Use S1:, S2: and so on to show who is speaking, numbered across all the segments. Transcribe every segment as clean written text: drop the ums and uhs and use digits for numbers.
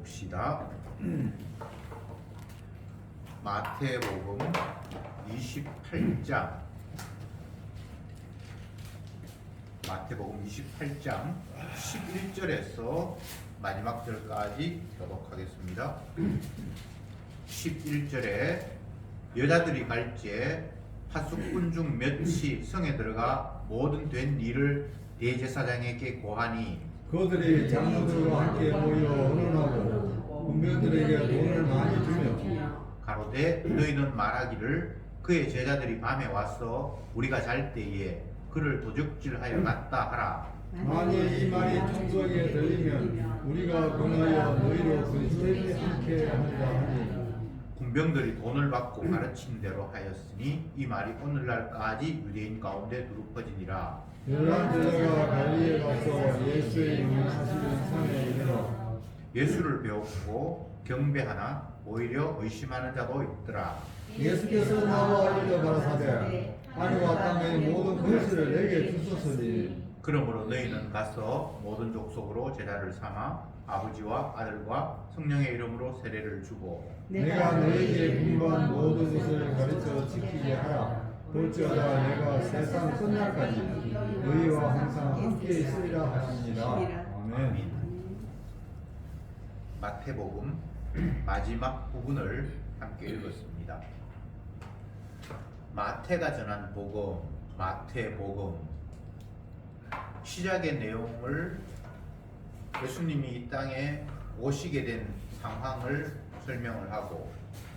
S1: 봅시다. 마태복음 28장 마태복음 28장 11절에서 마지막 절까지 교독하겠습니다. 11절에 여자들이 갈지에 파수꾼 중 몇이 성에 들어가 모든 된 일을 대제사장에게 고하니
S2: 그들이 장로들과 함께 모여 언론하고 군병들에게 돈을 많이 주며
S1: 가로되 너희는 말하기를 그의 제자들이 밤에 와서 우리가 잘 때에 그를 도적질하여 갔다 하라.
S2: 만일 이 말이 총수에게 들리면 우리가 권하여 너희로 근소하지 않게 하리라 하니
S1: 군병들이 돈을 받고 가르친 대로 하였으니 이 말이 오늘날까지 유대인 가운데 두루 퍼지니라.
S2: 열한 제자가 갈리에 가서 예수의 이름을 사시는 산에 이르러
S1: 예수를 배웠고 경배하나 오히려 의심하는 자도 있더라.
S2: 예수께서 나와 알려 가라사대 하늘과 땅의 모든 권세를 내게 주셨으니
S1: 그러므로 너희는 가서 모든 족속으로 제자를 삼아 아버지와 아들과 성령의 이름으로 세례를 주고
S2: 내가 너희에게 분부한 모든 것을 가르쳐 지키게 하라. 볼지어다 내가 세상 끝날까지 너희와 항상 함께 있으리라 하시니라. 아멘.
S1: 마태복음 마지막 부분을 함께 읽었습니다. 마태가 전한 복음, 마태복음 시작의 내용을 예수님이 이 땅에 오시게 된 상황을 설명을 하고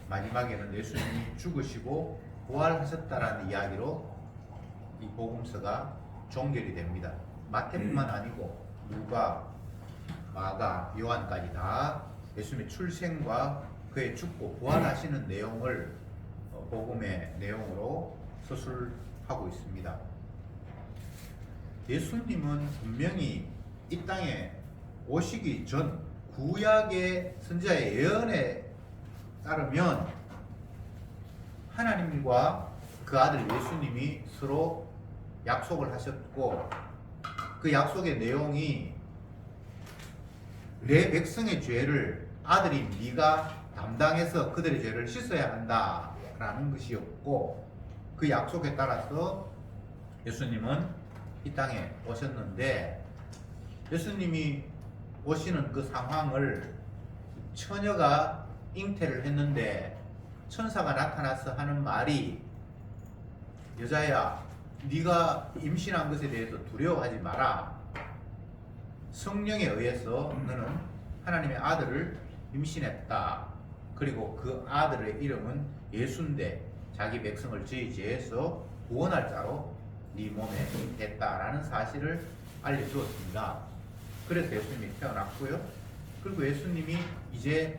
S1: 마지막에는 예수님이 죽으시고 부활하셨다라는 이야기로 이 복음서가 종결이 됩니다. 마태뿐만 아니고 누가, 마가, 요한까지 다 예수님의 출생과 그의 죽고 부활하시는 내용을 복음의 내용으로 서술하고 있습니다. 예수님은 분명히 이 땅에 오시기 전 구약의 선지자의 예언에 따르면 하나님과 그 아들 예수님이 서로 약속을 하셨고 그 약속의 내용이 내 백성의 죄를 아들인 네가 담당해서 그들의 죄를 씻어야 한다라는 것이었고 그 약속에 따라서 예수님은 이 땅에 오셨는데 예수님이 오시는 그 상황을 처녀가 잉태를 했는데 천사가 나타나서 하는 말이 여자야 네가 임신한 것에 대해서 두려워하지 마라. 성령에 의해서 너는 하나님의 아들을 임신했다. 그리고 그 아들의 이름은 예수인데 자기 백성을 저희 죄에서 구원할 자로 네 몸에 됐다라는 사실을 알려주었습니다. 그래서 예수님이 태어났고요. 그리고 예수님이 이제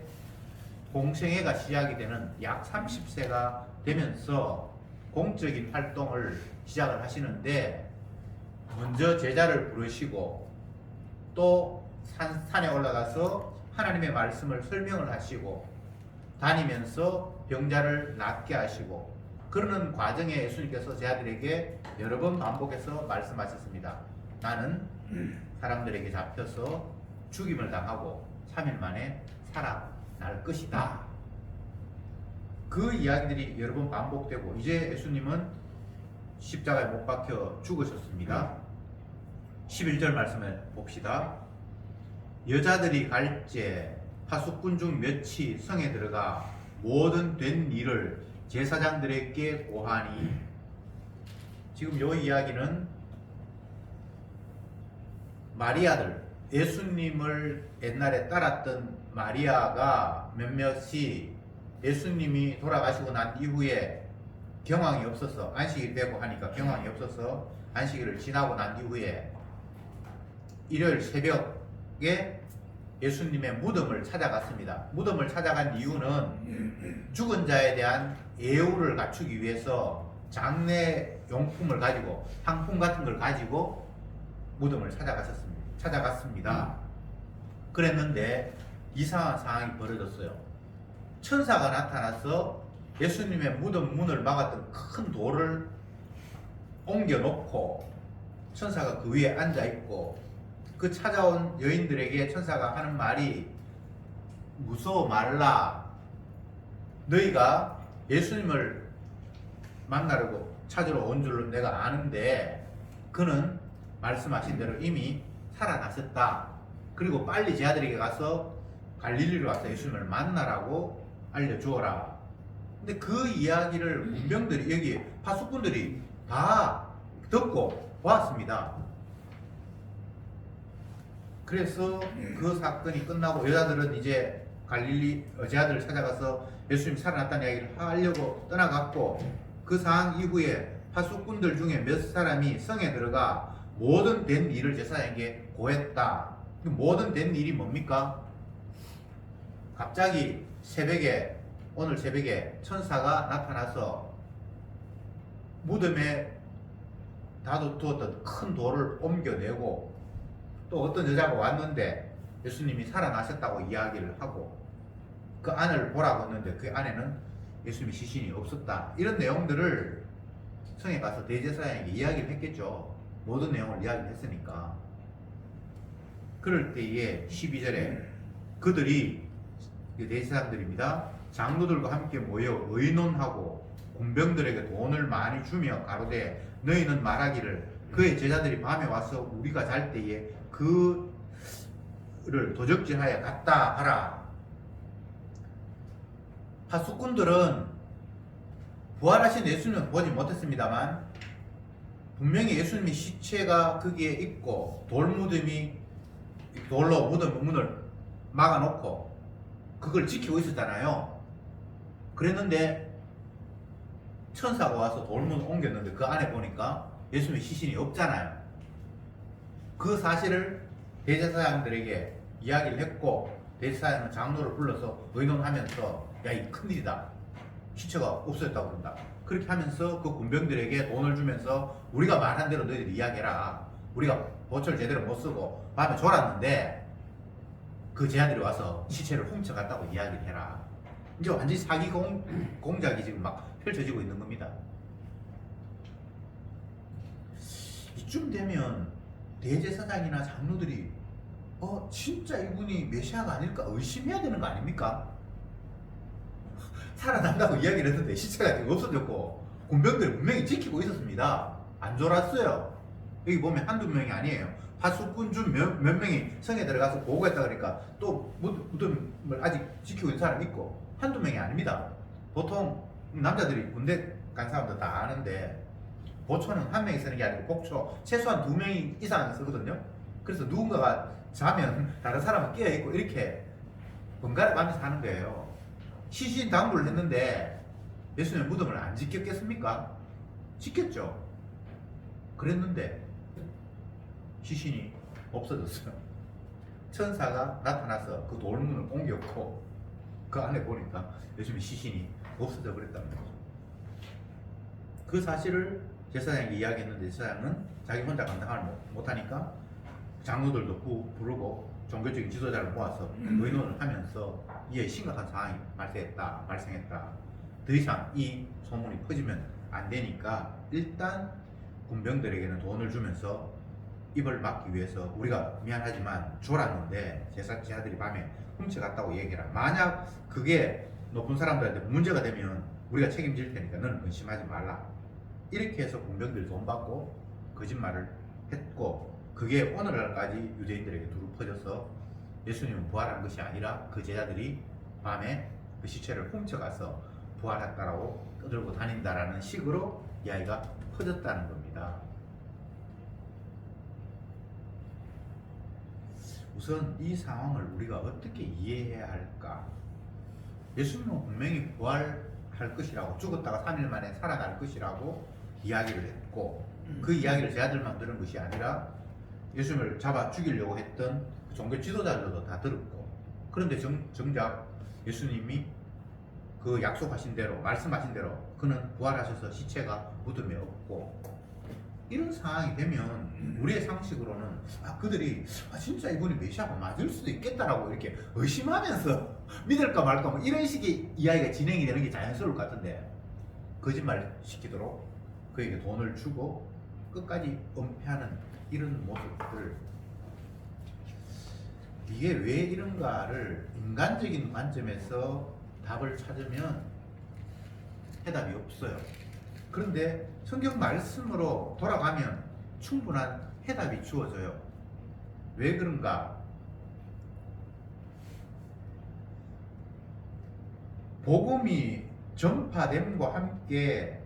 S1: 공생애가 시작이 되는 약 30세가 되면서 공적인 활동을 시작을 하시는데 먼저 제자를 부르시고 또 산에 올라가서 하나님의 말씀을 설명을 하시고 다니면서 병자를 낫게 하시고 그러는 과정에 예수님께서 제자들에게 여러 번 반복해서 말씀하셨습니다. 나는 사람들에게 잡혀서 죽임을 당하고 3일 만에 살아날 것이다. 그 이야기들이 여러 번 반복되고 이제 예수님은 십자가에 못 박혀 죽으셨습니다. 11절 말씀을 봅시다. 여자들이 갈지에 파수꾼 중 몇이 성에 들어가 모든 된 일을 제사장들에게 고하니 지금 이 이야기는 마리아들 예수님을 옛날에 따랐던 마리아가 몇몇이 예수님이 돌아가시고 난 이후에 경황이 없어서 안식일이 되고 하니까 경황이 없어서 안식일을 지나고 난 이후에 일요일 새벽에 예수님의 무덤을 찾아갔습니다. 무덤을 찾아간 이유는 죽은 자에 대한 예우를 갖추기 위해서 장례 용품을 가지고 상품 같은 걸 가지고 무덤을 찾아갔습니다. 그랬는데 이상한 상황이 벌어졌어요. 천사가 나타나서 예수님의 무덤 문을 막았던 큰 돌을 옮겨놓고 천사가 그 위에 앉아있고 그 찾아온 여인들에게 천사가 하는 말이 무서워 말라. 너희가 예수님을 만나려고 찾으러 온 줄로 내가 아는데 그는 말씀하신 대로 이미 살아나셨다. 그리고 빨리 제 아들에게 가서 갈릴리로 와서 예수님을 만나라고 알려주어라. 근데 그 이야기를 문병들이 여기 파수꾼들이 다 듣고 왔습니다. 그래서 그 사건이 끝나고 여자들은 이제 갈릴리 제 아들을 찾아가서 예수님 살아났다는 이야기를 하려고 떠나갔고, 그 상황 이후에 파수꾼들 중에 몇 사람이 성에 들어가 모든 된 일을 제사장에게 고했다. 모든 된 일이 뭡니까? 갑자기 새벽에, 오늘 새벽에 천사가 나타나서 무덤에 다두었던 큰 돌을 옮겨내고, 또 어떤 여자가 왔는데 예수님이 살아나셨다고 이야기를 하고, 그 안을 보라고 했는데 그 안에는 예수님의 시신이 없었다. 이런 내용들을 성에 가서 대제사장에게 이야기를 했겠죠. 모든 내용을 이야기를 했으니까. 그럴 때에 12절에 그들이, 대제사장들입니다, 장로들과 함께 모여 의논하고 군병들에게 돈을 많이 주며 가로되 너희는 말하기를 그의 제자들이 밤에 와서 우리가 잘 때에 그를 도적질하여 갔다 하라. 파수꾼들은 부활하신 예수님은 보지 못했습니다만 분명히 예수님의 시체가 거기에 있고 돌무덤이 돌로 무덤 문을 막아놓고 그걸 지키고 있었잖아요. 그랬는데 천사가 와서 돌문을 옮겼는데 그 안에 보니까 예수님의 시신이 없잖아요. 그 사실을 대제사장들에게 이야기를 했고, 대제사장은 장로를 불러서 의논하면서 야, 이 큰일이다, 시체가 없어졌다고 그런다. 그렇게 하면서 그 군병들에게 돈을 주면서 우리가 말한 대로 너희들이 이야기해라. 우리가 보초를 제대로 못 쓰고 밤에 졸았는데 그 제자들이 와서 시체를 훔쳐갔다고 이야기를 해라. 이제 완전히 사기 공작이 지금 막 펼쳐지고 있는 겁니다. 이쯤 되면 대제사장이나 장로들이 진짜 이분이 메시아가 아닐까 의심해야 되는 거 아닙니까? 살아난다고 이야기를 했는데 시체가 지금 없어졌고 군병들이 분명히 지키고 있었습니다. 안 졸았어요. 여기 보면 한두 명이 아니에요. 파수꾼 중 몇 명이 성에 들어가서 보고했다 그러니까 또 무덤을 아직 지키고 있는 사람이 있고 한두 명이 아닙니다. 보통 남자들이 군대 간 사람들 다 아는데 보초는 한 명이 쓰는 게 아니고 복초 최소한 두 명이 이상은 쓰거든요. 그래서 누군가가 자면 다른 사람은 깨어있고 이렇게 번갈아 가면서 하는 거예요. 시신 당부를 했는데 예수님의 무덤을 안 지켰겠습니까? 지켰죠. 그랬는데 시신이 없어졌어요. 천사가 나타나서 그 돌문을 옮겼고 그 안에 보니까 예수님의 시신이 없어져 버렸다는 거죠. 그 사실을 제사장에게 이야기했는데 제사장은 자기 혼자 감당을 못하니까 장로들도 부르고 종교적인 지도자를 모아서 의논을 하면서 이에 심각한 상황이 발생했다. 더 이상 이 소문이 퍼지면 안 되니까 일단 군병들에게는 돈을 주면서 입을 막기 위해서 우리가 미안하지만 졸았는데 제사들이 밤에 훔쳐갔다고 얘기해라. 만약 그게 높은 사람들한테 문제가 되면 우리가 책임질 테니까 너는 근심하지 말라. 이렇게 해서 군병들이 돈 받고 거짓말을 했고, 그게 오늘날까지 유대인들에게 두루 퍼져서 예수님은 부활한 것이 아니라 그 제자들이 밤에 그 시체를 훔쳐가서 부활했다라고 떠들고 다닌다라는 식으로 이야기가 퍼졌다는 겁니다. 우선 이 상황을 우리가 어떻게 이해해야 할까? 예수님은 분명히 부활할 것이라고, 죽었다가 3일 만에 살아날 것이라고 이야기를 했고, 그 이야기를 제자들만 들은 것이 아니라 예수님을 잡아 죽이려고 했던 종교 지도자들도 다 들었고, 그런데 정작 예수님이 그 약속하신 대로, 말씀하신 대로 그는 부활하셔서 시체가 무덤에 없고, 이런 상황이 되면 우리의 상식으로는 그들이 진짜 이분이 메시아가 맞을 수도 있겠다라고 이렇게 의심하면서 믿을까 말까 뭐 이런 식의 이야기가 진행이 되는 게 자연스러울 것 같은데, 거짓말 시키도록 그에게 돈을 주고 끝까지 은폐하는 이런 모습들, 이게 왜 이런가를 인간적인 관점에서 답을 찾으면 해답이 없어요. 그런데 성경 말씀으로 돌아가면 충분한 해답이 주어져요. 왜 그런가? 복음이 전파됨과 함께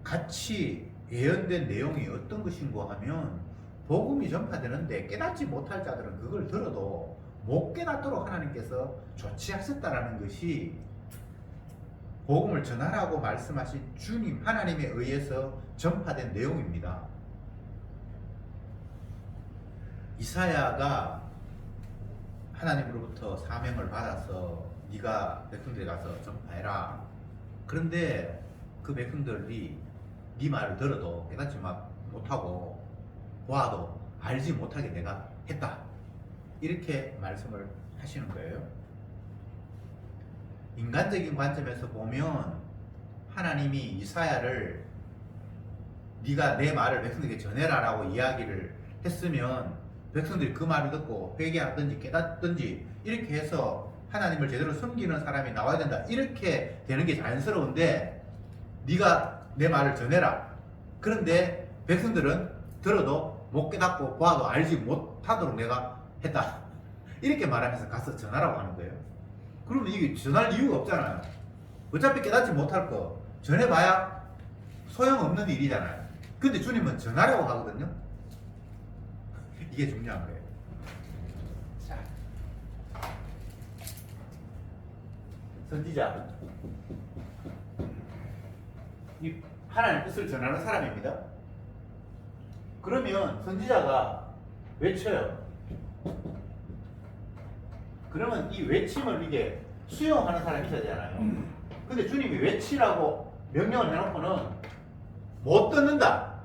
S1: 같이 예언된 내용이 어떤 것인가 하면 복음이 전파되는데 깨닫지 못할 자들은 그걸 들어도 못 깨닫도록 하나님께서 조치하셨다라는 것이 복음을 전하라고 말씀하신 주님 하나님에 의해서 전파된 내용입니다. 이사야가 하나님으로부터 사명을 받아서 네가 백성들에 가서 전파해라. 그런데 그 백성들이 네 말을 들어도 깨닫지 못하고 보아도 알지 못하게 내가 했다. 이렇게 말씀을 하시는 거예요. 인간적인 관점에서 보면 하나님이 이사야를 네가 내 말을 백성들에게 전해라라고 이야기를 했으면 백성들이 그 말을 듣고 회개하든지 깨닫든지 이렇게 해서 하나님을 제대로 섬기는 사람이 나와야 된다. 이렇게 되는 게 자연스러운데 네가 내 말을 전해라. 그런데 백성들은 들어도 못 깨닫고 보아도 알지 못하도록 내가 했다. 이렇게 말하면서 가서 전하라고 하는 거예요. 그러면 이게 전할 이유가 없잖아요. 어차피 깨닫지 못할 거 전해봐야 소용없는 일이잖아요. 근데 주님은 전하라고 하거든요. 이게 중요한 거예요. 자, 선지자, 이 하나님의 뜻을 전하는 사람입니다. 그러면 선지자가 외쳐요. 그러면 이 외침을 이게 수용하는 사람이 있어야 되잖아요. 근데 주님이 외치라고 명령을 해놓고는 못 듣는다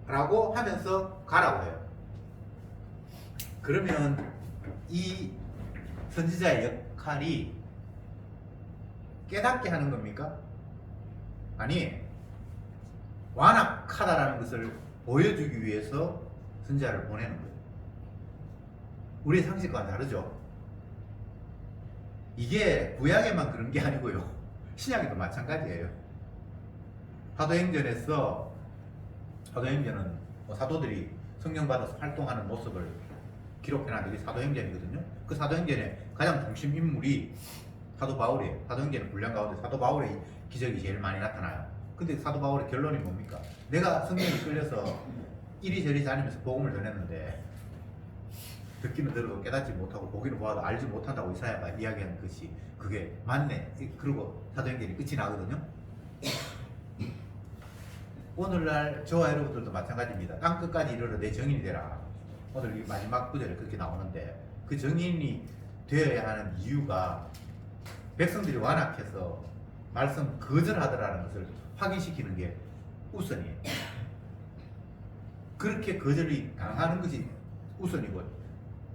S1: 라고 하면서 가라고 해요. 그러면 이 선지자의 역할이 깨닫게 하는 겁니까? 아니, 완악하다라는 것을 보여주기 위해서 선지자를 보내는 거예요. 우리의 상식과는 다르죠. 이게 구약에만 그런 게 아니고요. 신약에도 마찬가지예요. 사도행전에서 사도행전은 사도들이 성령 받아서 활동하는 모습을 기록해놨는 게 사도행전이거든요. 그 사도행전의 가장 중심 인물이 사도 바울이에요. 사도행전의 분량 가운데 사도 바울의 기적이 제일 많이 나타나요. 근데 사도 바울의 결론이 뭡니까? 내가 성령에 끌려서 이리저리 다니면서 복음을 전했는데 듣기는 들어도 깨닫지 못하고 보기는 보아도 알지 못한다고 이사야가 이야기하는 것이 그게 맞네. 그리고 사도행전이 끝이 나거든요. 오늘날 저와 여러분들도 마찬가지입니다. 땅 끝까지 이르러 내 정인이 되라. 오늘 이 마지막 구절에 그렇게 나오는데 그 정인이 되어야 하는 이유가 백성들이 완악해서 말씀 거절하더라는 것을 확인시키는 게 우선이에요. 그렇게 거절이 당하는 것이 우선이고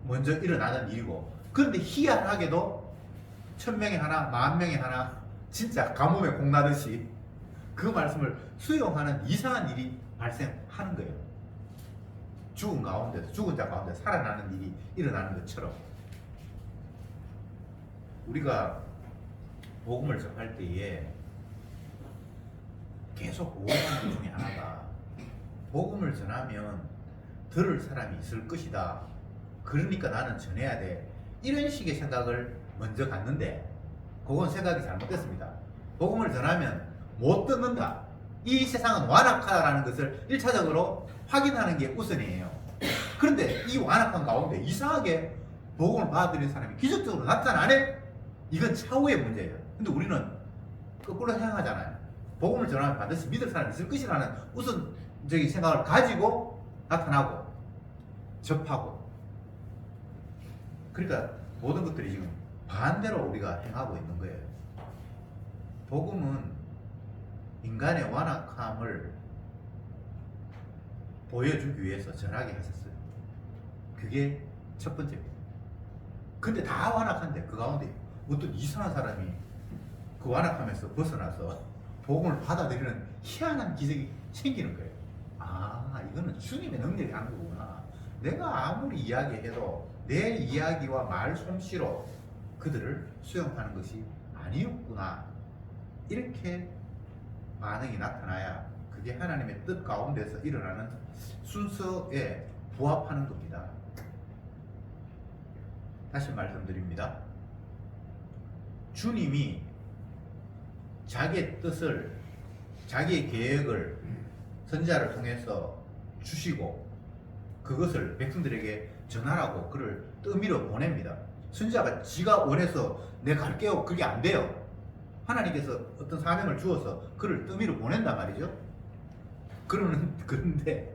S1: 먼저 일어나는 일이고, 그런데 희한하게도 1000명에 하나, 10,000명에 하나 진짜 가뭄에 공나듯이 그 말씀을 수용하는 이상한 일이 발생하는 거예요. 죽은 가운데서, 죽은 자 가운데 살아나는 일이 일어나는 것처럼 우리가 복음을 접할 때에 계속 오해하는 것 중에 하나가 복음을 전하면 들을 사람이 있을 것이다. 그러니까 나는 전해야 돼. 이런 식의 생각을 먼저 갖는데 그건 생각이 잘못됐습니다. 복음을 전하면 못 듣는다. 이 세상은 완악하다라는 것을 1차적으로 확인하는 게 우선이에요. 그런데 이 완악한 가운데 이상하게 복음을 받아들이는 사람이 기적적으로 나타나네? 이건 차후의 문제예요. 근데 우리는 거꾸로 생각하잖아요. 복음을 전하면 반드시 믿을 사람이 있을 것이라는 우선적인 생각을 가지고 나타나고 접하고, 그러니까 모든 것들이 지금 반대로 우리가 행하고 있는 거예요. 복음은 인간의 완악함을 보여주기 위해서 전하게 하셨어요. 그게 첫 번째입니다. 근데 다 완악한데 그 가운데 어떤 이상한 사람이 그 완악함에서 벗어나서 복음을 받아들이는 희한한 기적이 생기는 거예요. 아, 이거는 주님의 능력이 하는 거구나. 내가 아무리 이야기해도 내 이야기와 말 솜씨로 그들을 수용하는 것이 아니었구나. 이렇게 반응이 나타나야 그게 하나님의 뜻 가운데서 일어나는 순서에 부합하는 겁니다. 다시 말씀드립니다. 주님이 자기의 뜻을, 자기의 계획을 선지자를 통해서 주시고 그것을 백성들에게 전하라고 그를 뜨미로 보냅니다. 선지자가 지가 원해서 내 갈게요, 그게 안 돼요. 하나님께서 어떤 사명을 주어서 그를 뜨미로 보낸단 말이죠. 그런데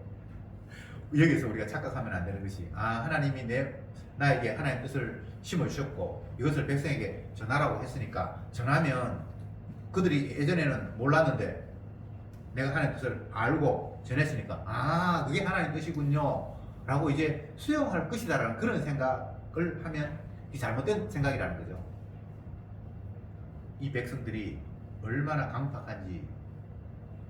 S1: 여기서 우리가 착각하면 안 되는 것이, 하나님이 나에게 하나님의 뜻을 심어주셨고 이것을 백성에게 전하라고 했으니까 전하면 그들이 예전에는 몰랐는데 내가 하나님의 뜻을 알고 전했으니까 그게 하나님의 뜻이군요 라고 이제 수용할 것이다 라는 그런 생각을 하면 이 잘못된 생각이라는 거죠. 이 백성들이 얼마나 강팍한지,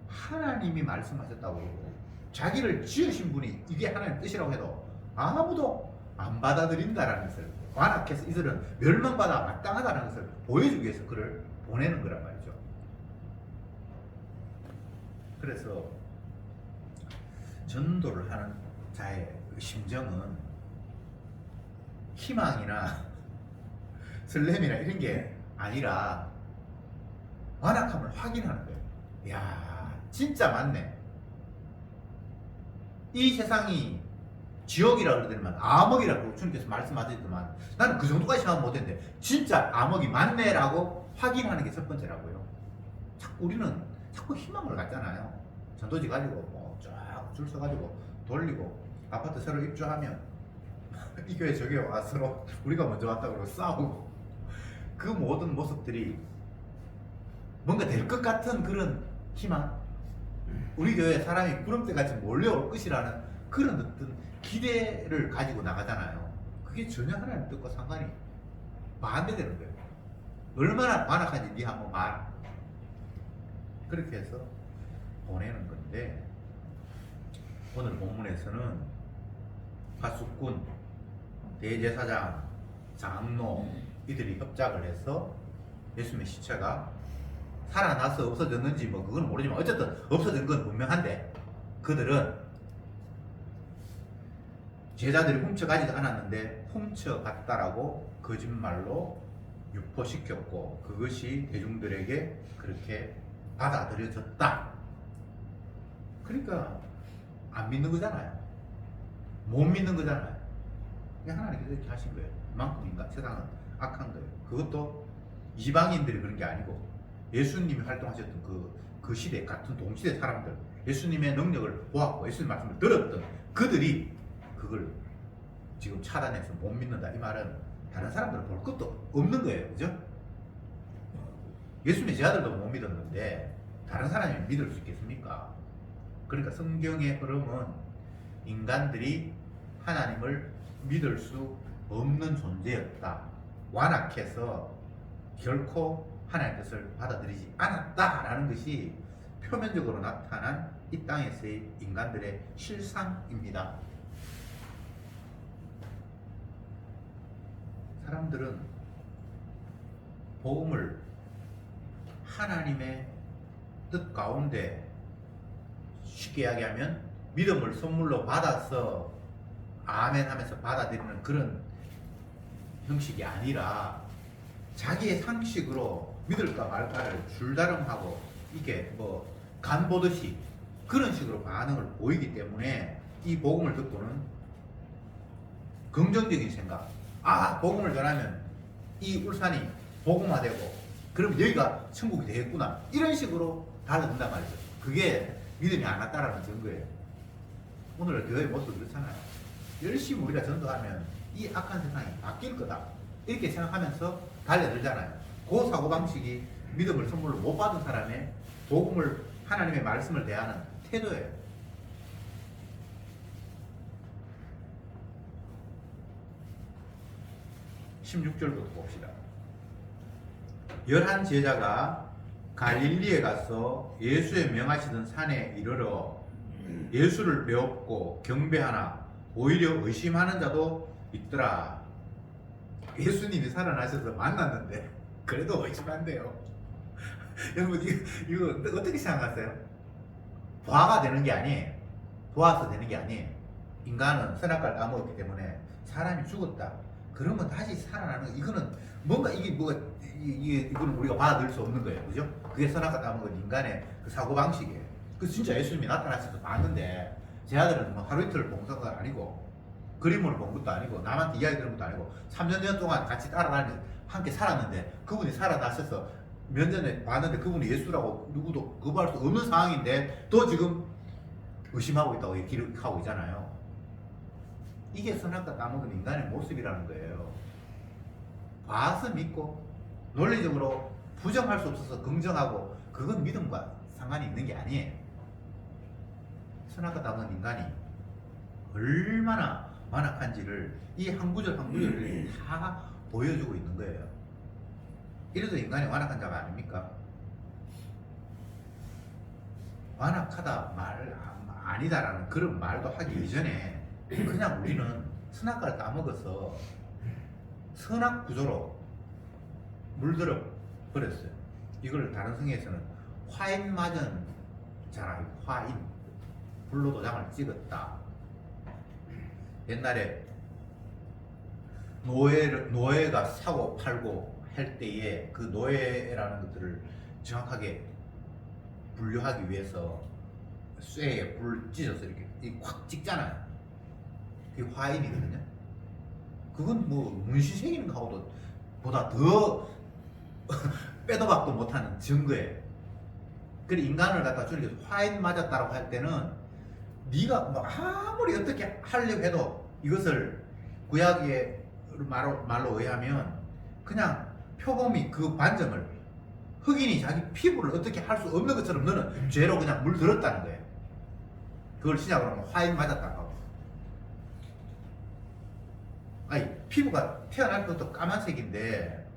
S1: 하나님이 말씀하셨다고 그러고 자기를 지으신 분이 이게 하나님의 뜻이라고 해도 아무도 안 받아들인다라는 것을, 완악해서 이들은 멸망받아 마땅하다는 것을 보여주기 위해서 그를 보내는 거란 말이죠. 그래서 전도를 하는 자의 심정은 희망이나 설렘이나 이런 게 아니라 완악함을 확인하는 거예요. 이야, 진짜 맞네. 이 세상이 지옥이라 그러더니만 암흑이라고 주님께서 말씀하시더만 나는 그 정도까지 생각 못했는데 진짜 암흑이 맞네라고 확인하는 게 첫 번째라고요. 우리는 자꾸 희망을 갖잖아요. 전도지 가지고 쫙 줄 서가지고 돌리고 아파트 새로 입주하면 이 교회 저 교회 와서 우리가 먼저 왔다고 그러고 싸우고, 그 모든 모습들이 뭔가 될 것 같은 그런 희망, 우리 교회에 사람이 구름대같이 몰려올 것이라는 그런 어떤 기대를 가지고 나가잖아요. 그게 전혀 하나님 뜻과 상관이 반대되는 거예요. 얼마나 완악한지 네 한번 봐라. 그렇게 해서 보내는 건데, 오늘 본문에서는 파수꾼, 대제사장, 장로 이들이 협작을 해서 예수님의 시체가 살아나서 없어졌는지 그건 모르지만 어쨌든 없어진 건 분명한데, 그들은 제자들이 훔쳐가지도 않았는데 훔쳐갔다라고 거짓말로 유포시켰고 그것이 대중들에게 그렇게 받아들여졌다. 그러니까 안 믿는 거잖아요. 못 믿는 거잖아요. 하나님께서 이렇게 하신 거예요. 그만큼 세상은 악한 거예요. 그것도 이방인들이 그런 게 아니고 예수님이 활동하셨던 그 시대, 같은 동시대 사람들, 예수님의 능력을 보았고 예수님 말씀을 들었던 그들이 그걸 지금 차단해서 못 믿는다. 이 말은 다른 사람들은 볼 것도 없는 거예요. 그죠? 예수님의 제자들도 못 믿었는데 다른 사람이 믿을 수 있겠습니까? 그러니까 성경의 흐름은 인간들이 하나님을 믿을 수 없는 존재였다. 완악해서 결코 하나님의 뜻을 받아들이지 않았다라는 것이 표면적으로 나타난 이 땅에서의 인간들의 실상입니다. 사람들은 복음을 하나님의 뜻 가운데, 쉽게 이야기하면 믿음을 선물로 받아서 아멘 하면서 받아들이는 그런 형식이 아니라 자기의 상식으로 믿을까 말까를 줄다름하고 이게 간 보듯이 그런 식으로 반응을 보이기 때문에 이 복음을 듣고는 긍정적인 생각, 복음을 전하면 이 울산이 복음화되고 그럼 여기가 천국이 되겠구나, 이런 식으로 달라든단 말이죠. 그게 믿음이 안 왔다라는 증거예요. 오늘 교회의 모습도 그렇잖아요. 열심히 우리가 전도하면 이 악한 세상이 바뀔 거다, 이렇게 생각하면서 달려들잖아요. 그 사고방식이 믿음을 선물로 못 받은 사람의 복음을, 하나님의 말씀을 대하는 태도예요. (16절부터) 봅시다. 11 제자가 갈릴리에 가서 예수의 명하시던 산에 이르러 예수를 배웠고 경배하나 오히려 의심하는 자도 있더라. 예수님이 살아나셔서 만났는데 그래도 의심한대요. 여러분 이거 어떻게 생각하세요? 부하가 되는 게 아니에요. 도와서 되는 게 아니에요. 인간은 선악과를 따먹었기 때문에 사람이 죽었다. 그러면 다시 살아나는 이거는 뭔가 이거는 우리가 받아들일 수 없는 거예요. 그죠? 그게 선악과 따먹은 인간의 그 사고방식이에요. 그 진짜 예수님이 나타나셔서 봤는데 제 아들은 뭐 하루 이틀 본 것도 아니고 그림을 본 것도 아니고 남한테 이야기 들은 것도 아니고 3년 전 동안 같이 따라다니면서 함께 살았는데 그분이 살아나셔서 몇 년에 봤는데 그분이 예수라고 누구도 거부할 수 없는 상황인데 또 지금 의심하고 있다고 기록하고 있잖아요. 이게 선악과 따먹은 인간의 모습이라는 거예요. 봐서 믿고 논리적으로 부정할 수 없어서 긍정하고 그건 믿음과 상관이 있는 게 아니에요. 선악과 따먹은 인간이 얼마나 완악한지를 이 한 구절 한 구절을 다 보여주고 있는 거예요. 이래도 인간이 완악한 자가 아닙니까? 완악하다 아니다라는 그런 말도 하기 이전에 그냥 우리는 선악과를 따먹어서 선악 구조로 물들어 버렸어요. 이걸 다른 성에서는 화인 맞은 자라, 화인 불로 도장을 찍었다. 옛날에 노예가 사고 팔고 할 때에 그 노예라는 것들을 정확하게 분류하기 위해서 쇠에 불을 찢어서 이렇게 확 찍잖아요. 그게 화인이거든요. 그건 뭐 문신 새기는 거하고도 보다 더 빼도 박도 못하는 증거예요. 그래 인간을 갖다 주님께서 화인 맞았다고 할 때는 네가 뭐 아무리 어떻게 하려고 해도 이것을 구약의 말로 의하면 그냥 표범이 그 반점을 흑인이 자기 피부를 어떻게 할 수 없는 것처럼 너는 죄로 그냥 물들었다는 거예요. 그걸 신약으로 하면 화인 맞았다고 하고. 아니 피부가 태어날 것도 까만색인데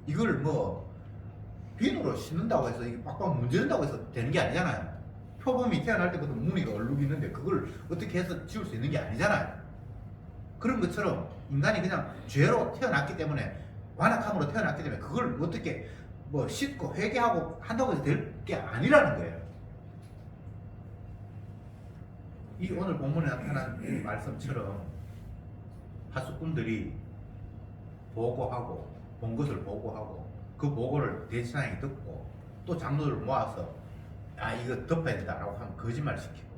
S1: 이걸 뭐 비누로 씻는다고 해서 이게 빡빡 문지른다고 해서 되는 게 아니잖아요. 표범이 태어날 때부터 무늬가 얼룩이 있는데 그걸 어떻게 해서 지울 수 있는 게 아니잖아요. 그런 것처럼 인간이 그냥 죄로 태어났기 때문에 완악함으로 태어났기 때문에 그걸 어떻게 뭐 씻고 회개하고 한다고 해서 될 게 아니라는 거예요. 이 오늘 본문에 나타난 이 말씀처럼 파수꾼들이 보고하고 본 것을 보고하고 그 보고를 대제사장이 듣고 또 장로들을 모아서 아 이거 덮어야 된다라고 하면 거짓말 시키고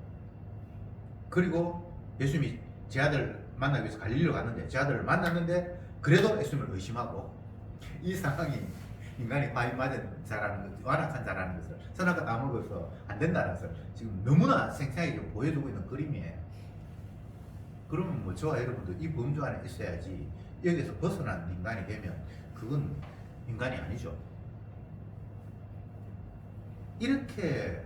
S1: 그리고 예수님이 제 아들 만나기 위해서 갈릴리로 갔는데 제 아들을 만났는데 그래도 예수님을 의심하고 이 상황이 인간이 화인 맞은 자라는 것, 완악한 자라는 것을 선악과 따먹어서 안 된다는 것을 지금 너무나 생생하게 보여주고 있는 그림이에요. 그러면 뭐 저와 여러분도 이 범주 안에 있어야지 여기서 벗어난 인간이 되면 그건 인간이 아니죠. 이렇게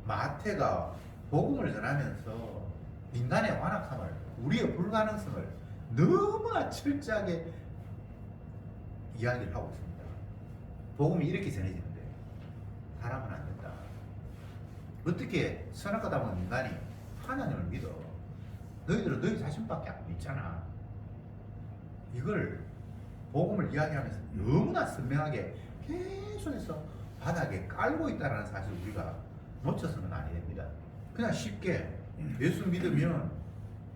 S1: 마태가 복음을 전하면서 인간의 완악함을 우리의 불가능성을 너무나 철저하게 이야기를 하고 있습니다. 복음이 이렇게 전해지는데 사람은 안 된다. 어떻게 선악과 따먹은 인간이 하나님을 믿어? 너희들은 너희 자신밖에 안 믿잖아. 이걸 복음을 이야기하면서 너무나 선명하게 계속해서 바닥에 깔고 있다는 사실 우리가 놓쳐서는 안 됩니다. 그냥 쉽게 예수 믿으면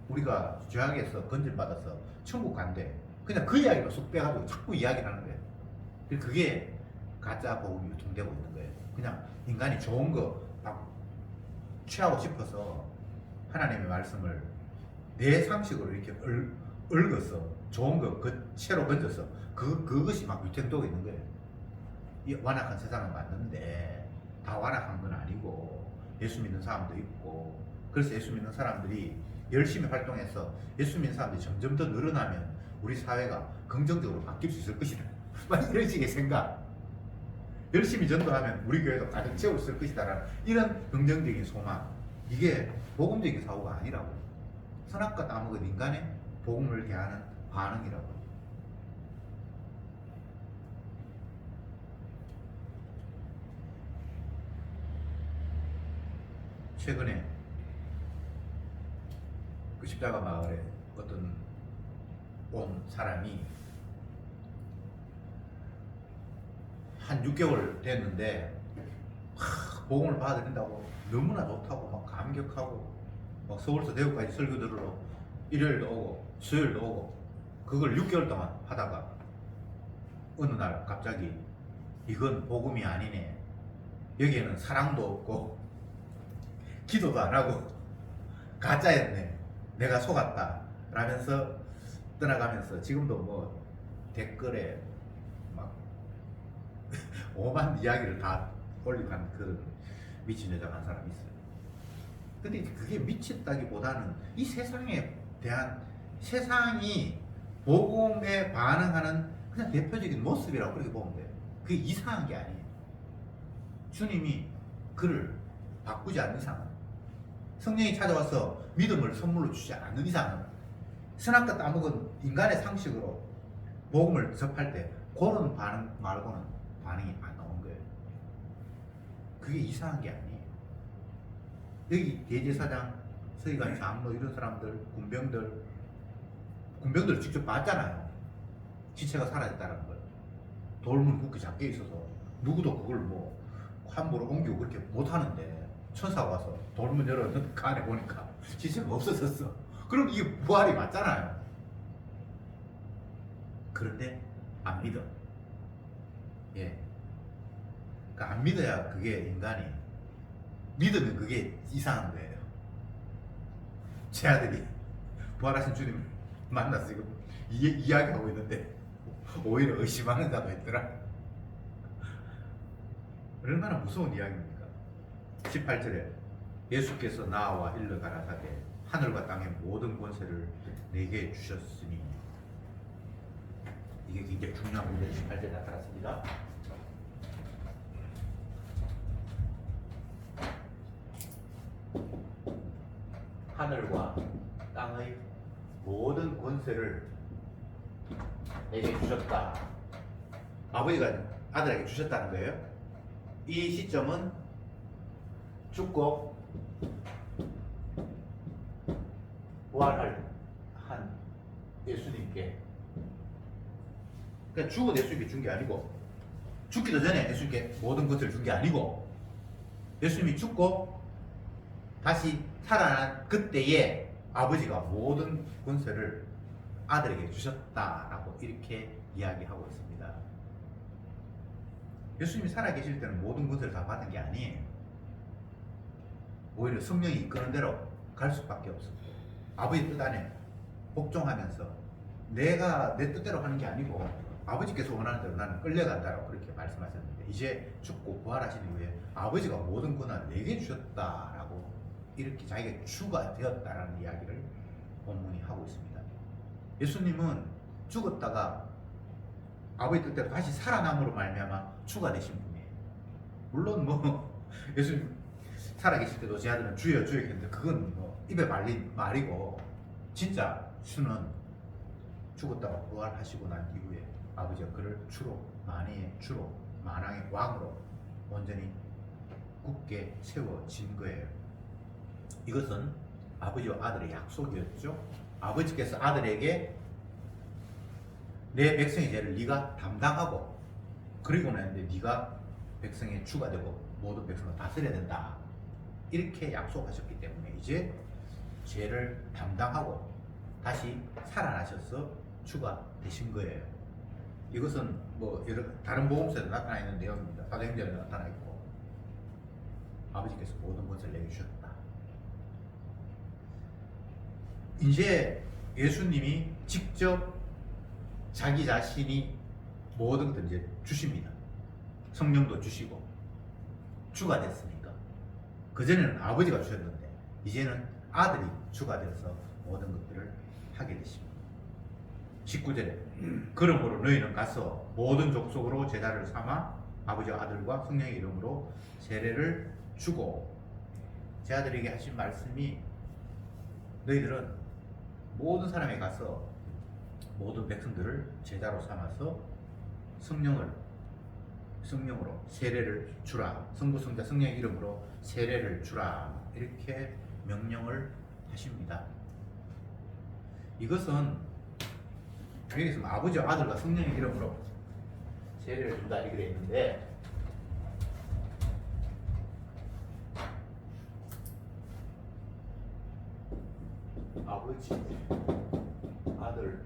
S1: 우리가 죄악에서 건질받아서 천국 간대. 그냥 그 이야기로 쏙 빼가지고 자꾸 이야기를 하는 거예요. 그게 가짜 복음이 유통되고 있는 거예요. 그냥 인간이 좋은 거 막 취하고 싶어서 하나님의 말씀을 내 상식으로 이렇게 얽어서 좋은 거 그 채로 건져서 그것이 막 유통되고 있는 거예요. 이 완악한 세상은 맞는데 다 완악한 건 아니고 예수 믿는 사람도 있고 그래서 예수 믿는 사람들이 열심히 활동해서 예수 믿는 사람들이 점점 더 늘어나면 우리 사회가 긍정적으로 바뀔 수 있을 것이다. 막 이런 식의 생각. 열심히 전도하면 우리 교회도 가득 채울 수 있을 것이다라는 이런 긍정적인 소망. 이게 복음적인 사고가 아니라고. 선악과 따먹은 인간의 복음을 대하는 반응이라고. 최근에 그 십자가 마을에 어떤 온 사람이 한 6개월 됐는데 복음을 받아들인다고 너무나 좋다고 막 감격하고 막 서울서 대구까지 설교 들으러 일요일도 오고 수요일도 오고 그걸 6개월 동안 하다가 어느 날 갑자기 이건 복음이 아니네. 여기에는 사랑도 없고 기도도 안 하고 가짜였네. 내가 속았다. 라면서 떠나가면서 지금도 뭐 댓글에 막 오만 이야기를 다 올리고 한 그 미친 여자가 한 사람이 있어요. 근데 그게 미쳤다기보다는 이 세상에 대한 세상이 복음에 반응하는 그냥 대표적인 모습이라고 그렇게 보면 돼요. 그게 이상한 게 아니에요. 주님이 그를 바꾸지 않는 이상은, 성령이 찾아와서 믿음을 선물로 주지 않는 이상은, 선악과 따먹은 인간의 상식으로 복음을 접할 때 그런 반응 말고는 반응이 안 나온 거예요. 그게 이상한 게 아니에요. 여기 대제사장, 서기관, 장로 이런 사람들, 군병들을 직접 봤잖아요. 지체가 사라졌다는 걸. 돌문 굳게 잡혀 있어서 누구도 그걸 뭐 함부로 옮기고 그렇게 못 하는데 천사가 와서 돌문 열어놓은 그 안에 보니까 지체가 없어졌어. 그럼 이게 부활이 맞잖아요. 그런데 안 믿어. 예. 그러니까 안 믿어야 그게 인간이. 믿으면 그게 이상한 거예요. 제 아들이 부활하신 주님 만나서 지금 이야기하고 있는데 오히려 의심하는 자도 있더라. 얼마나 무서운 이야기입니까? 18절에 예수께서 나와 일러 가라사대 하늘과 땅의 모든 권세를 내게 주셨으니, 이게 굉장히 중요한 문제 18절에 나타났습니다. 하늘과 땅의 모든 권세를 내게 주셨다. 아버지가 아들에게 주셨다는 거예요. 이 시점은 죽고 부활할 한 예수님께, 그러니까 죽은 예수님께 준 게 아니고, 죽기도 전에 예수님께 모든 것을 준 게 아니고, 예수님이 죽고 다시 살아난 그때에 아버지가 모든 권세를 아들에게 주셨다라고 이렇게 이야기하고 있습니다. 예수님이 살아계실 때는 모든 권세를 다 받은 게 아니에요. 오히려 성령이 이끄는 대로 갈 수밖에 없어요. 아버지 뜻 안에 복종하면서 내가 내 뜻대로 하는 게 아니고 아버지께서 원하는 대로 나는 끌려간다라고 그렇게 말씀하셨는데, 이제 죽고 부활하신 이후에 아버지가 모든 권한을 내게 주셨다라고 이렇게 자기가 주가 되었다라는 이야기를 본문이 하고 있습니다. 예수님은 죽었다가 아버지 뜻대로 다시 살아남으로 말미암아 주가 되신 분이에요. 물론 뭐 예수님 살아계실 때도 제 아들은 주여 주여 했는데 그건 뭐 입에 말린 말이고, 진짜 주는 죽었다가 부활하시고 난 이후에 아버지가 그를 주로 만왕의 주로 만왕의 왕으로 온전히 굳게 세워진 거예요. 이것은 아버지와 아들의 약속이었죠. 아버지께서 아들에게 내 백성의 죄를 네가 담당하고, 그리고 나는데 네가 백성의 주가 되고 모든 백성을 다스려야 된다, 이렇게 약속하셨기 때문에 이제 죄를 담당하고 다시 살아나셔서 주가 되신 거예요. 이것은 뭐 여러 다른 복음서에도 나타나 있는 내용입니다. 사도행전에 나타나 있고, 아버지께서 모든 것을 내게 주셨다. 이제 예수님이 직접 자기 자신이 모든 것을 이제 주십니다. 성령도 주시고 주가 됐으니까. 그전에는 아버지가 주셨는데 이제는 아들이 주가 되어서 모든 것들을 하게 되십니다. 19절에 그러므로 너희는 가서 모든 족속으로 제자를 삼아 아버지와 아들과 성령의 이름으로 세례를 주고, 제 아들에게 하신 말씀이 너희들은 모든 사람에 가서 모든 백성들을 제자로 삼아서 성령으로 세례를 주라, 성부 성자 성령의 이름으로 세례를 주라, 이렇게 명령을 하십니다. 이것은 여기서 아버지와 아들과 성령의 이름으로 세례를 준다 이렇게 돼 있는데 아버지, 아들,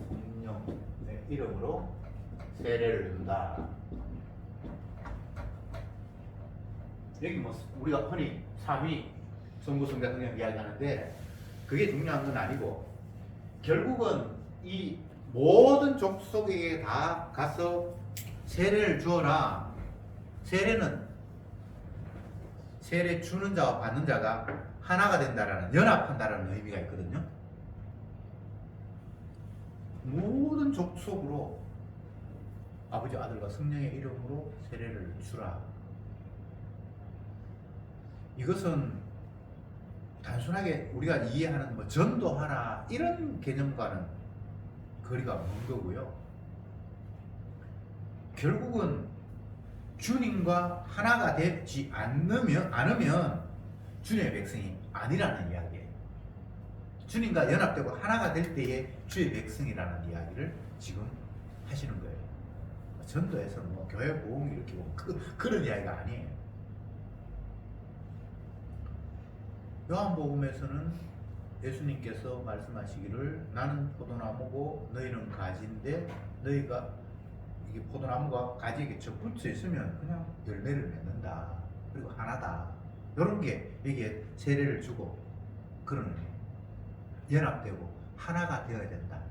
S1: 성령의 이름으로 세례를 준다. 여기 뭐 우리가 흔히 삼위 성부 성자 성령 이야기하는데 그게 중요한 건 아니고 결국은 이 모든 족속에게 다 가서 세례를 주어라. 세례는 세례 주는 자와 받는 자가 하나가 된다라는 연합한다라는 의미가 있거든요. 모든 족속으로 아버지 아들과 성령의 이름으로 세례를 주라. 이것은 단순하게 우리가 이해하는 뭐 전도하라 이런 개념과는 거리가 먼 거고요. 결국은 주님과 하나가 되지 않으면 주님의 백성이 아니라는 이야기예요. 주님과 연합되고 하나가 될 때에 주의 백성이라는 이야기를 지금 하시는 거예요. 전도에서 뭐 교회 보험 일으키고 그런 이야기가 아니에요. 요한복음에서는 예수님께서 말씀하시기를 나는 포도나무고 너희는 가지인데 너희가 이게 포도나무가 가지에게 접붙여 있으면 그냥 열매를 맺는다. 그리고 하나다. 이런 게 여기에 세례를 주고 그러는 거예요. 연합되고 하나가 되어야 된다.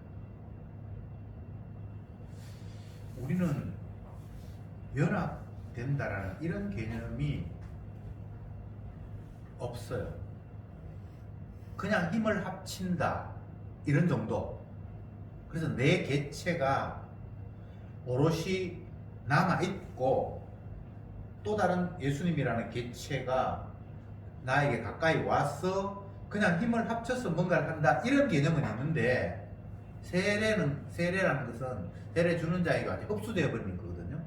S1: 우리는 연합된다라는 이런 개념이 없어요. 그냥 힘을 합친다 이런 정도. 그래서 내 개체가 오롯이 남아있고 또 다른 예수님이라는 개체가 나에게 가까이 와서 그냥 힘을 합쳐서 뭔가를 한다 이런 개념은 있는데 세례라는 것은 세례 주는 자에게 아주 흡수되어 버리는 거거든요.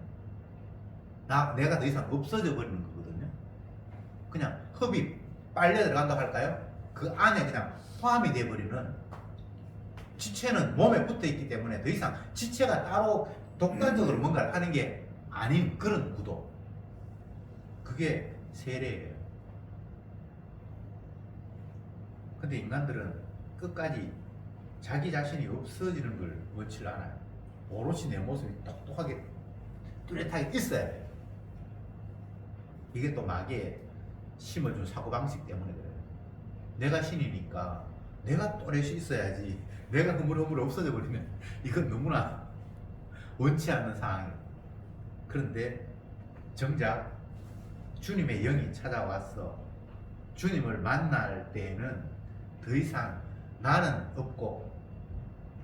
S1: 내가 더 이상 없어져 버리는 거거든요. 그냥 흡입 빨려 들어간다고 할까요? 그 안에 그냥 포함이 되어버리는, 지체는 몸에 붙어 있기 때문에 더 이상 지체가 따로 독단적으로 뭔가를 하는 게 아닌 그런 구도. 그게 세례예요. 근데 인간들은 끝까지 자기 자신이 없어지는 걸 원치 않아요. 오롯이 내 모습이 똑똑하게 뚜렷하게 있어야 돼요. 이게 또 마귀에 심어준 사고방식 때문에 그래요. 내가 신이니까 내가 또렷이 있어야지, 내가 흐물흐물 없어져 버리면 이건 너무나 원치 않는 상황이에요. 그런데 정작 주님의 영이 찾아와서 주님을 만날 때에는 더 이상 나는 없고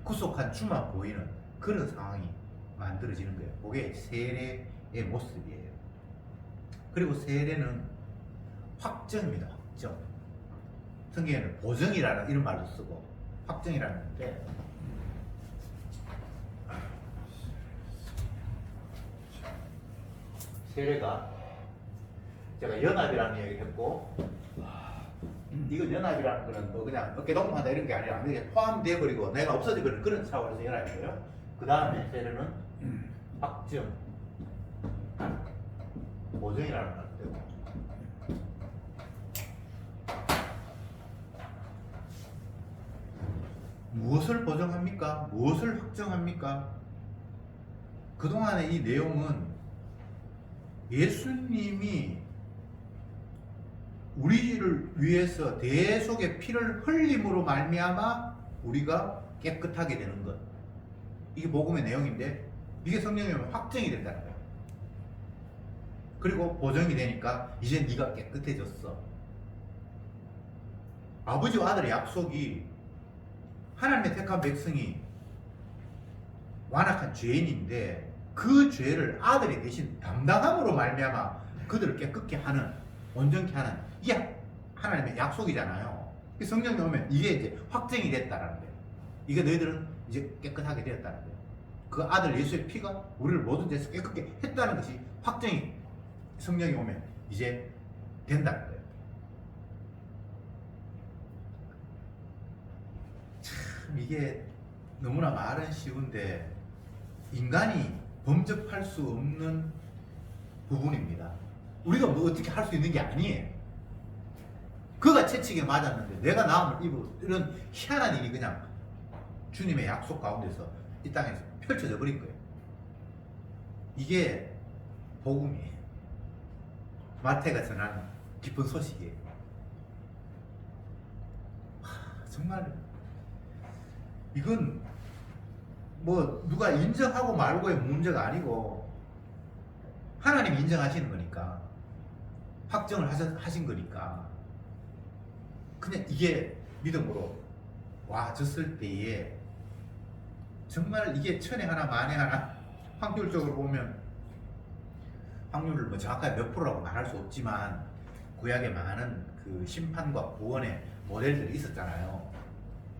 S1: 구속한 주만 보이는 그런 상황이 만들어지는 거예요. 그게 세례의 모습이에요. 그리고 세례는 확정입니다. 확정. 성경에는 보정이라는 이런 말도 쓰고 확정이라는 건데, 세례가 제가 연합이라는 얘기를 했고, 이건 연합이라는 거는 뭐 그냥 어깨동무하다 이런 게 아니라 이게 포함되어 버리고 내가 없어져 버리는 그런 차원에서 연합이고요. 그 다음에 세례는 확정, 보정이라는 말도 되고, 무엇을 보정합니까? 무엇을 확정합니까? 그동안의 이 내용은 예수님이 우리를 위해서 대속의 피를 흘림으로 말미암아 우리가 깨끗하게 되는 것, 이게 복음의 내용인데, 이게 성령이면 확정이 된다는 거예요. 그리고 보정이 되니까 이제 네가 깨끗해졌어. 아버지와 아들의 약속이 하나님의 택한 백성이 완악한 죄인인데 그 죄를 아들이 대신 담당함으로 말미암아 그들을 깨끗게 하는, 온전케 하는, 이게 하나님의 약속이잖아요. 성령이 오면 이게 이제 확정이 됐다라는 거예요. 이게 너희들은 이제 깨끗하게 되었다는 거예요. 그 아들 예수의 피가 우리를 모든 죄에서 깨끗게 했다는 것이 확정이, 성령이 오면 이제 된다는 거예요. 참 이게 너무나 말은 쉬운데 인간이 범접할 수 없는 부분입니다. 우리가 뭐 어떻게 할 수 있는 게 아니에요. 그가 채찍에 맞았는데 내가 나음을 입어 이런 희한한 일이 그냥 주님의 약속 가운데서 이 땅에서 펼쳐져 버린 거예요. 이게 복음이에요. 마태가 전하는 기쁜 소식이에요. 정말 이건 뭐 누가 인정하고 말고의 문제가 아니고 하나님이 인정하시는 거니까 확정을 하신 거니까 그냥 이게 믿음으로 와졌을 때에 정말 이게 천에 하나 만에 하나 확률적으로 보면 확률을 뭐 정확하게 몇 프로라고 말할 수 없지만 구약에 많은 그 심판과 구원의 모델들이 있었잖아요.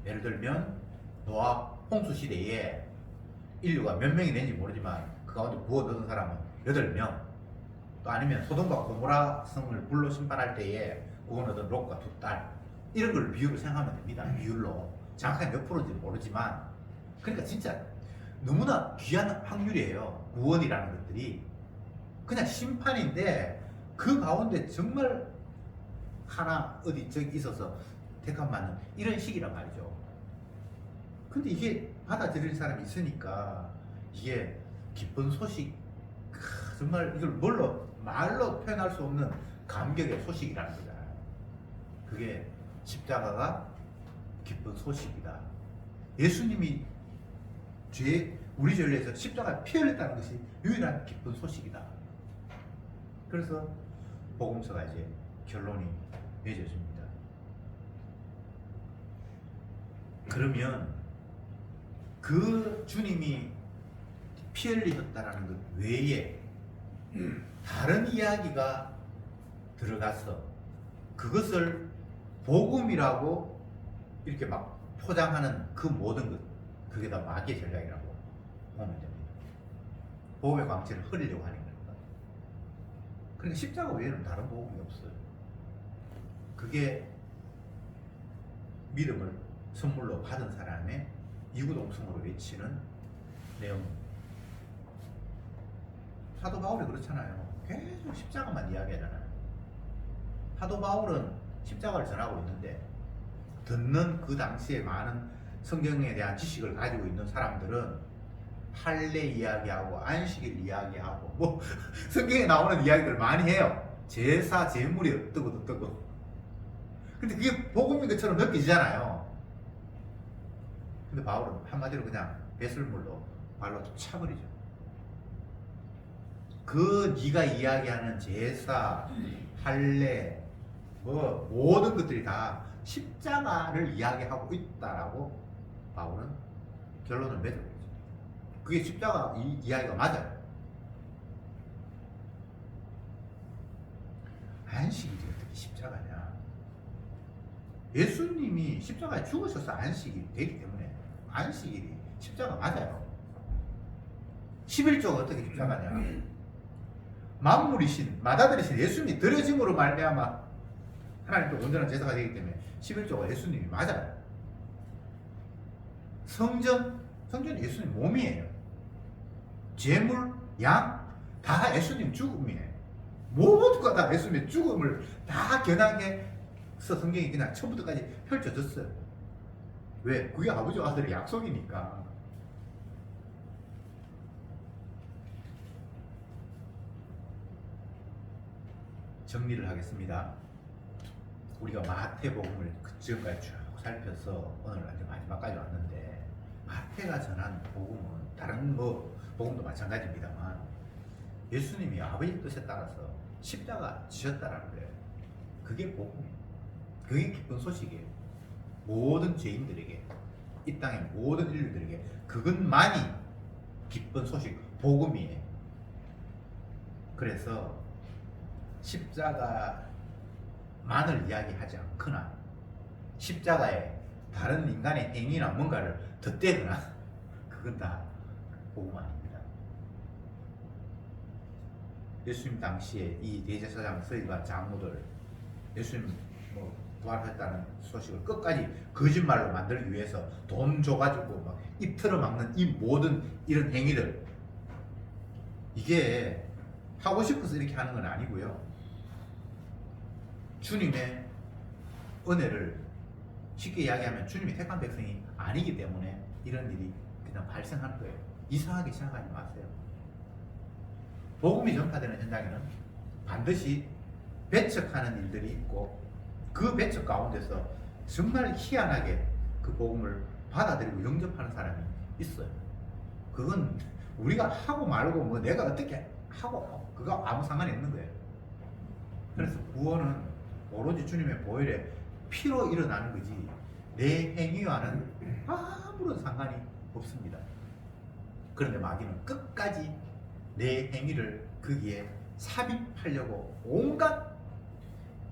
S1: 예를 들면 노아 홍수 시대에 인류가 몇 명이 되는지 모르지만 그 가운데 구원 얻은 사람은 8명, 또 아니면 소돔과 고모라 성을 불로 심판할 때에 구원 얻은 롯과 2딸, 이런 걸 비율로 생각하면 됩니다. 비율로 정확하게 몇 프로인지 모르지만 그러니까 진짜 너무나 귀한 확률이에요. 구원이라는 것들이 그냥 심판인데 그 가운데 정말 하나 어디 저기 있어서 택함 받는 이런 식이란 말이죠. 근데 이게 받아들일 사람이 있으니까 이게 기쁜 소식, 정말 이걸 말로 표현할 수 없는 감격의 소식이라는 거잖아요. 그게 십자가가 기쁜 소식이다. 예수님이 우리 죄를 위해서 십자가에 피 흘렸다는 것이 유일한 기쁜 소식이다. 그래서 복음서가 이제 결론이 맺어집니다. 그러면 그 주님이 피 흘리셨다는 것 외에 다른 이야기가 들어가서 그것을 복음이라고 이렇게 막 포장하는 그 모든 것, 그게 다 마귀의 전략이라고 보면 됩니다. 복음의 광채를 흐리려고 하는 겁니다. 그러니까 십자가 외에는 다른 복음이 없어요. 그게 믿음을 선물로 받은 사람의 이구동성으로 외치는 내용. 사도 바울이 그렇잖아요. 계속 십자가만 이야기하잖아요. 사도 바울은 십자가를 전하고 있는데 듣는 그 당시에 많은 성경에 대한 지식을 가지고 있는 사람들은 할례 이야기하고 안식일 이야기하고 뭐 성경에 나오는 이야기들 많이 해요. 제사 제물이 어떠고 근데 그게 복음인 것처럼 느껴지잖아요. 근데 바울은 한마디로 그냥 배설물로 발로 차버리죠. 그 네가 이야기하는 제사, 할례, 뭐 모든 것들이 다 십자가를 이야기하고 있다라고 바울은 결론을 맺어버리죠. 그게 십자가 이야기가 맞아요. 안식일이 어떻게 십자가냐? 예수님이 십자가에 죽으셔서 안식일이 되기 때문에 안식일이 십자가 맞아요. 11조가 어떻게 십자가냐? 만물이신 마다들이신 예수님이 드려짐으로 말미암아 하나님께 온전한 제사가 되기 때문에 11조가 예수님이 맞아요. 성전이 예수님 몸이에요. 제물, 양 다 예수님 죽음이에요. 모두가 다 예수님의 죽음을 다 겨냥해서 성경이 그냥 처음부터까지 펼쳐졌어요. 왜? 그게 아버지와 아들의 약속이니까. 정리를 하겠습니다. 우리가 마태복음을 지금까지 쭉 살펴서 오늘 이제 마지막까지 왔는데 마태가 전한 복음은 다른 뭐 복음도 마찬가지입니다만 예수님이 아버지 뜻에 따라서 십자가 지셨다라는 거예요. 그게 복음이에요. 그게 기쁜 소식이에요. 모든 죄인들에게, 이 땅의 모든 인류들에게 그것만이 기쁜 소식, 복음이에요. 그래서 십자가만을 이야기하지 않거나 십자가에 다른 인간의 행위나 뭔가를 덧대거나 그건 다 복음 아닙니다. 예수님 당시에 이 대제사장 서기관 장로들 예수님 뭐 부활했다는 소식을 끝까지 거짓말로 만들기 위해서 돈 줘가지고 막 입 틀어 막는 이 모든 이런 행위들 이게 하고 싶어서 이렇게 하는 건 아니고요. 주님의 은혜를 쉽게 이야기하면 주님이 택한 백성이 아니기 때문에 이런 일이 그냥 발생하는 거예요. 이상하게 생각하지 마세요. 복음이 전파되는 현장에는 반드시 배척하는 일들이 있고 그 배척 가운데서 정말 희한하게 그 복음을 받아들이고 영접하는 사람이 있어요. 그건 우리가 하고 말고 뭐 내가 어떻게 하고 그거 아무 상관이 없는 거예요. 그래서 구원은 오로지 주님의 보혈의 피로 일어나는 거지 내 행위와는 아무런 상관이 없습니다. 그런데 마귀는 끝까지 내 행위를 거기에 삽입하려고 온갖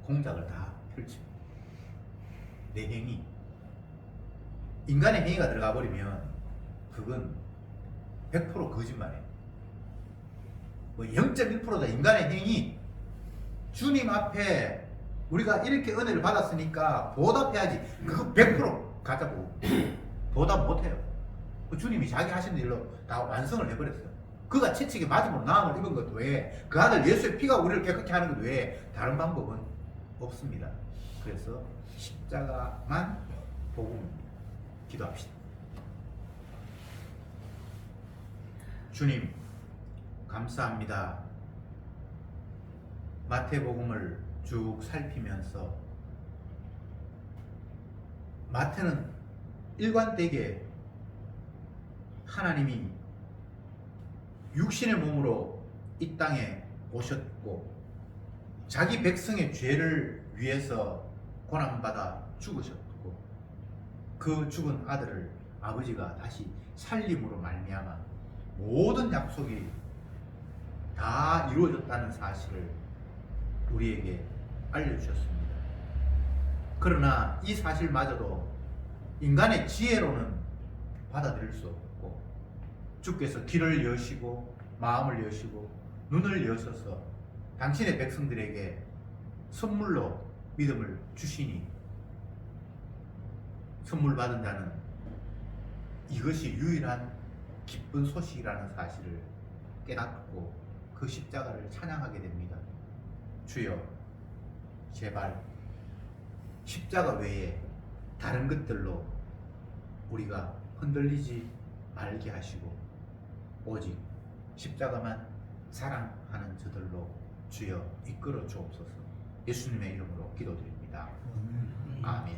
S1: 공작을 다 펼칩니다. 내 행위, 인간의 행위가 들어가 버리면 그건 100% 거짓말이에요. 뭐 0.1%다 인간의 행위. 주님 앞에 우리가 이렇게 은혜를 받았으니까 보답해야지. 그거 100% 가자고. 보답 못해요. 주님이 자기 하신 일로 다 완성을 해버렸어요. 그가 채찍에 맞음으로 나음을 입은 것 외에 그 아들 예수의 피가 우리를 깨끗게 하는 것 외에 다른 방법은 없습니다. 그래서 십자가만 복음입니다. 기도합시다. 주님 감사합니다. 마태복음을 쭉 살피면서 마태는 일관되게 하나님이 육신의 몸으로 이 땅에 오셨고 자기 백성의 죄를 위해서 고난받아 죽으셨고 그 죽은 아들을 아버지가 다시 살림으로 말미암아 모든 약속이 다 이루어졌다는 사실을 우리에게 알려주셨습니다. 그러나 이 사실마저도 인간의 지혜로는 받아들일 수 없고 주께서 귀를 여시고 마음을 여시고 눈을 여셔서 당신의 백성들에게 선물로 믿음을 주시니 선물 받은 자는 이것이 유일한 기쁜 소식이라는 사실을 깨닫고 그 십자가를 찬양하게 됩니다. 주여 제발 십자가 외에 다른 것들로 우리가 흔들리지 말게 하시고 오직 십자가만 사랑하는 저들로 주여 이끌어 주옵소서. 예수님의 이름으로 기도드립니다. 아멘.